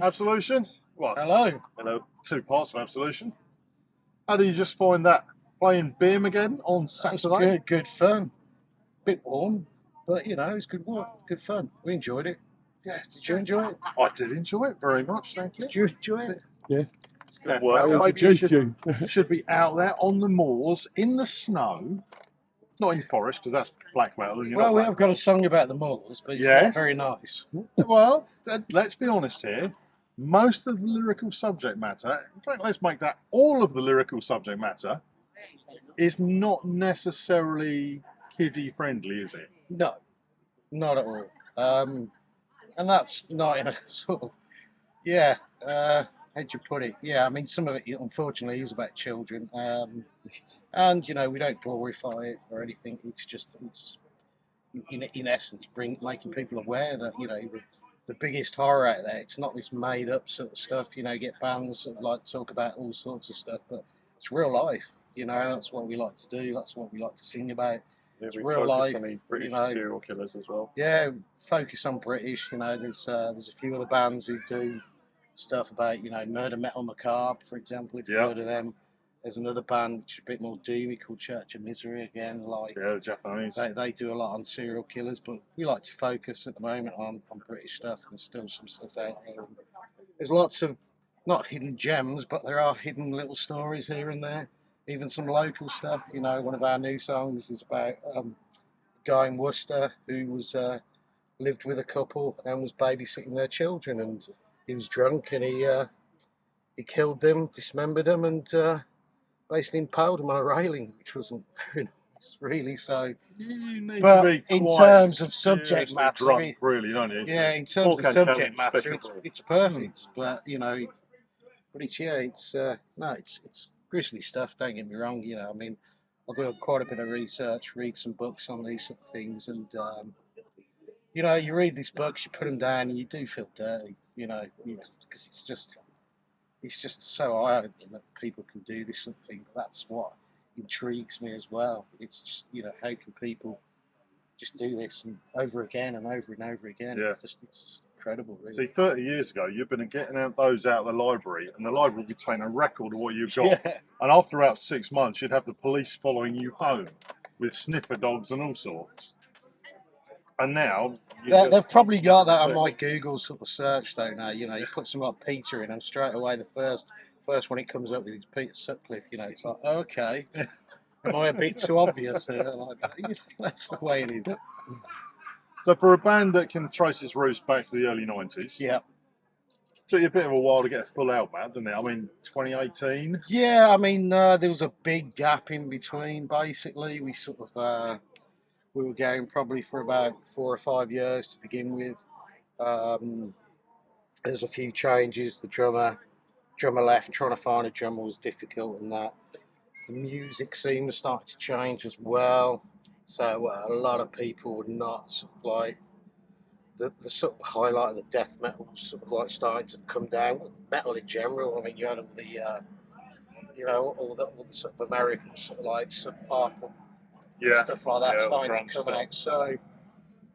Absolution? What? Hello. Hello. Two parts of Absolution. How do you just find that playing Beermageddon on That was Saturday? good fun. Bit warm, but you know, it's good work, good fun. We enjoyed it. Yes. Did you enjoy it? I did enjoy it very much, thank you. Did you enjoy it? Yeah. It's good I work. introduced you. Should be out there on the moors in the snow. Not in forest because that's black metal. And you're Well, not we black have got a song about the moors, but it's Yes. not very nice. Well, let's be honest here. Most of the lyrical subject matter, in fact, let's make that all of the lyrical subject matter, is not necessarily kiddie friendly, is it? No, not at all. And that's not in a sort of, yeah, how'd you put it? Yeah, I mean, some of it, unfortunately, is about children. And, you know, we don't glorify it or anything. It's just, it's in essence, making people aware that, you know, the biggest horror out there, it's not this made up sort of stuff, you know, get bands that like to talk about all sorts of stuff, but it's real life, you know, that's what we like to do, that's what we like to sing about. Yeah, It's we real focus life, on the British you know. serial killers as well. Yeah, focus on British, you know, there's a few other bands who do stuff about, you know, Murder Metal Macabre, for example, if you've heard of them. There's another band which is a bit more doomy called Church of Misery again, like yeah, the Japanese. They do a lot on serial killers, but we like to focus at the moment on British stuff, and there's still some stuff out there. There's lots of not hidden gems, but there are hidden little stories here and there. Even some local stuff. You know, one of our new songs is about a guy in Worcester who was lived with a couple and was babysitting their children, and he was drunk and he killed them, dismembered them, and basically impaled them on a railing, which wasn't very nice, really. So, you need but to be in quite terms of subject matter, drunk, really, don't you? yeah, in terms of subject matter, it's perfect. But you know, but it's no, it's grisly stuff. Don't get me wrong. You know, I mean, I'll do quite a bit of research, read some books on these sort of things, and you know, you read these books, you put them down, and you do feel dirty. You know, because it's just so eye-opening that people can do this sort of thing. But that's what intrigues me as well. It's just, you know, how can people just do this and over again and over and over again? Yeah. It's just incredible, really. See, 30 years ago, you've been getting those out of the library, and the library would contain a record of what you've got. Yeah. And after about 6 months, you'd have the police following you home with sniffer dogs and all sorts. And now they've probably got that on my Google sort of search though. Now, you know, you put some like Peter in, and straight away the first one it comes up with is Peter Sutcliffe. You know, it's like, okay, am I a bit too obvious here? Like, that's the way it is. So for a band that can trace its roots back to the early 90s, yeah, took you a bit of a while to get a full album out, didn't it? I mean, 2018. Yeah, I mean, there was a big gap in between. Basically, we sort of we were going probably for about 4 or 5 years to begin with. There's a few changes. The drummer left. Trying to find a drummer was difficult, and that the music scene was starting to change as well. So a lot of people were not sort of like the sort of highlight of the death metal was sort of like starting to come down. Metal in general. I mean, you had all the you know, all the sort of American sort of like Sub Pop and stuff like that starting to come out. So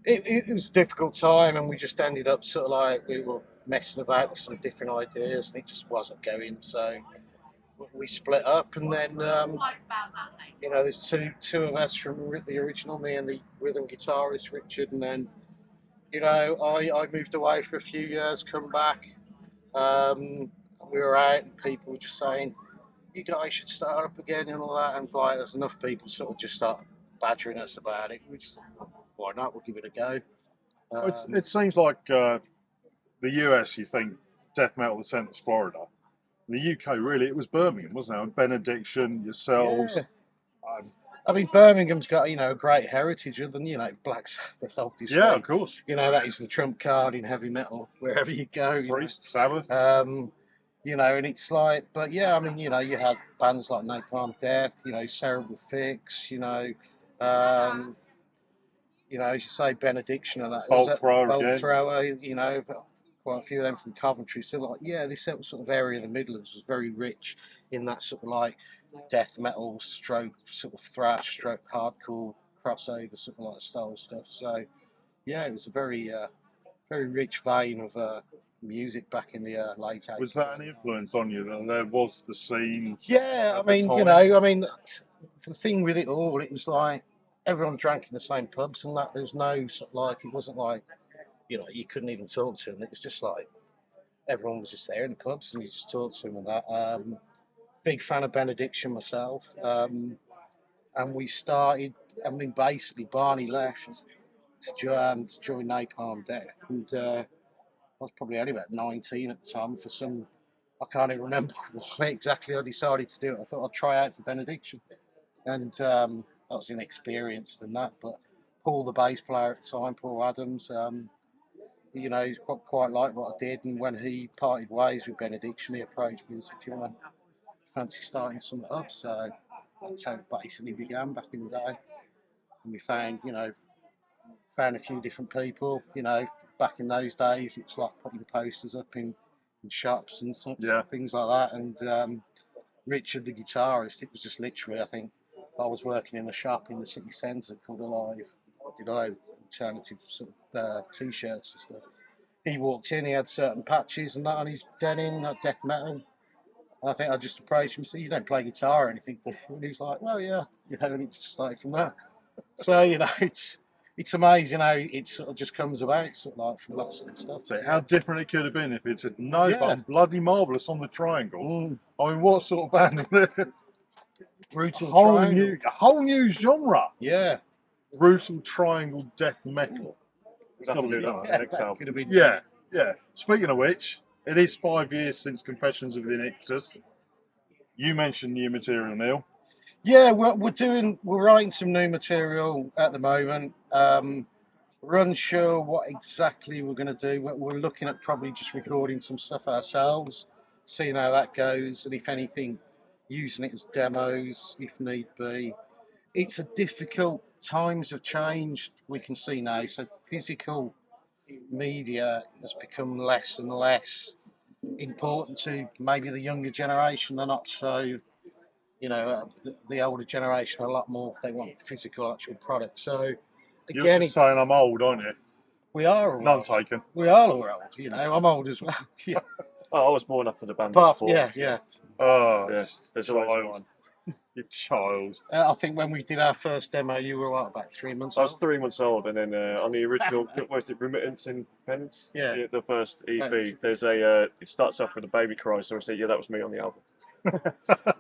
it was a difficult time, and we just ended up sort of like we were messing about with some different ideas, and it just wasn't going. So we split up, and then you know, there's two of us from the original, me and the rhythm guitarist Richard, and then you know I moved away for a few years, come back. We were out, and people were just saying, you guys should start up again and all that, and like there's enough people sort of just start badgering us about it. We just, why not? We'll give it a go. It seems like the US, you think death metal, the centre's Florida. The UK, really, it was Birmingham, wasn't it? Benediction, yourselves. Yeah. I mean, Birmingham's got, you know, a great heritage, other than, you know, Black Sabbath, obviously. Yeah, of course. You know, that is the trump card in heavy metal wherever you go. Priest, Sabbath. You know, and it's like, but yeah, I mean, you know, you had bands like Napalm Death, you know, Cerebral Fix, you know, as you say, Benediction and that. Bolt Thrower, you know, quite a few of them from Coventry. So like, yeah, this sort of area of the Midlands was very rich in that sort of like death metal stroke, sort of thrash stroke hardcore crossover sort of like style stuff. So yeah, it was a very rich vein of music back in the late 80s. Was that an influence on you that there was the scene? Yeah, I at the mean, time? the thing with it all, it was like everyone drank in the same pubs and that. There was no sort of like, it wasn't like, you couldn't even talk to them. It was just like everyone was just there in the pubs and you just talked to them and that. Big fan of Benediction myself. And we started, basically Barney left to join Napalm Death. And I was probably only about 19 at the time. I can't even remember what exactly I decided to do it. I thought I'd try out for Benediction. And I was inexperienced in that. But Paul, the bass player at the time, Paul Adams, quite liked what I did. And when he parted ways with Benediction, he approached me and said, "Do you want to fancy starting something up?" So that's how it basically began back in the day. And we found a few different people. Back in those days, it was like putting posters up in shops and such, things like that. And Richard, the guitarist, it was just literally, I think, I was working in a shop in the city centre called Alive. I did alternative sort of t-shirts and stuff. He walked in, he had certain patches and that on his denim, like death metal. And I think I just approached him and said, "You don't play guitar or anything?" And he was like, "Well, yeah," and it just started from there. So, it's amazing how it sort of just comes about, sort of like from that sort of stuff. So how different it could have been if it said, "No, Yeah. but I'm bloody marvellous on the triangle." I mean, what sort of band is it? Brutal A Triangle. whole new genre. Yeah. Brutal Triangle death metal. We'll have to do that on the next album. Could have been. Yeah, yeah. Speaking of which, it is 5 years since Confessions of the Nictus. You mentioned new material, Neil. Yeah, we're writing some new material at the moment. We're unsure what exactly we're going to do. We're looking at probably just recording some stuff ourselves, seeing how that goes, and if anything, using it as demos if need be. It's a difficult. Times have changed. We can see now. So physical media has become less and less important to maybe the younger generation. They're not so. The older generation a lot more. They want physical, actual products. So You're again, just saying I'm old, aren't you? we are all None old. taken. We are all old. I'm old as well. Yeah. Oh, I was born after the band. Yeah. Oh, Yes, there's child. always one. You child. I think when we did our first demo, you were what, about 3 months I was old? 3 months old, and then on the original, was it Remittance in Penance? Yeah. The first EP. There's a. It starts off with a baby cry, so I said, "Yeah, that was me on the album."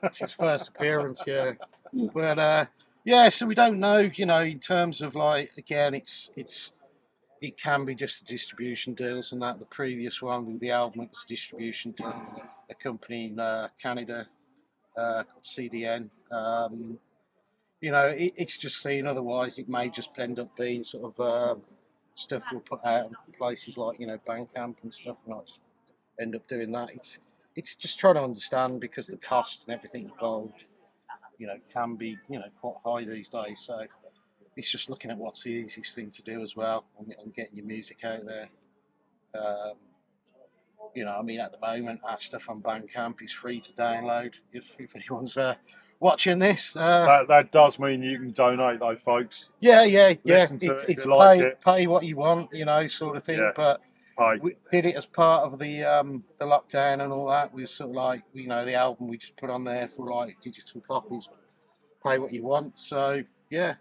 It's his first appearance, yeah. But yeah, so we don't know, in terms of like, again, it can be just distribution deals and that. The previous one with the album, it was a distribution to a company in Canada called CDN. It's just seen. Otherwise, it may just end up being sort of stuff we'll put out in places like Bandcamp and stuff, and I'll just end up doing that. It's just trying to understand because the cost and everything involved, can be quite high these days. So it's just looking at what's the easiest thing to do as well, and getting your music out there. At the moment, our stuff on Bandcamp is free to download. If anyone's watching this, That does mean you can donate, though, folks. yeah. Listen to it if It's you like it. pay what you want, sort of thing. Yeah. But Hi. we did it as part of the lockdown and all that. We were sort of like, the album we just put on there for like digital copies. Pay what you want. So yeah,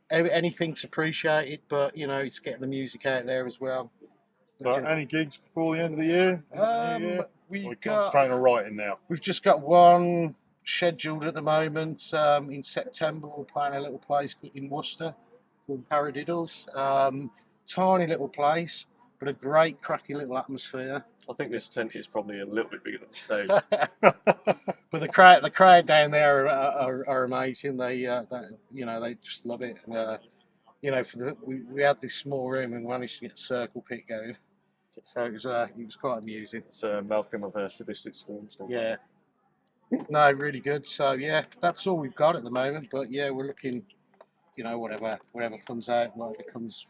anything's appreciated, but it's getting the music out there as well. So, any gigs before the end of the year? We're We've concentrating on writing now. We've just got one scheduled at the moment. In September, we're playing a little place in Worcester called Paradiddles. Tiny little place, but a great, cracky little atmosphere. I think this tent is probably a little bit bigger than the stage. But the crowd down there are amazing. They just love it. And we had this small room and managed to get a circle pit going. So it was quite amusing. It's Malcolm of Sadistic Storms. Yeah. No, really good. So yeah, that's all we've got at the moment. But yeah, we're looking, whatever comes out, whatever comes,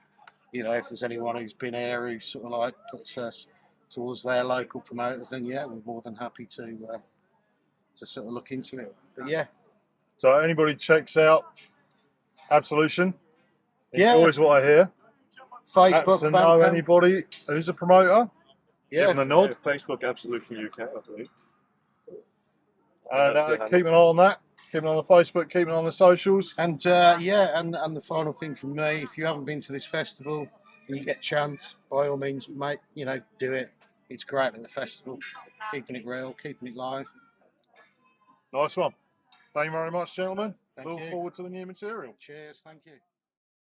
if there's anyone who's been here who sort of like puts us towards their local promoters, then yeah, we're more than happy to sort of look into it. But yeah. So anybody checks out Absolution, Yeah. enjoys what I hear. Facebook, to know anybody who's a promoter, Yeah. Give them a nod. Facebook Absolution UK, I believe. And That's the keep handle. an eye on that. Keep an eye on the Facebook. Keep an eye on the socials. And yeah, and the final thing from me, if you haven't been to this festival and you get a chance, by all means, mate, you know, do it. It's great at the festival, keeping it real, keeping it live. Nice one. Thank you very much, gentlemen. Thank Look you. forward to the new material. Cheers, thank you.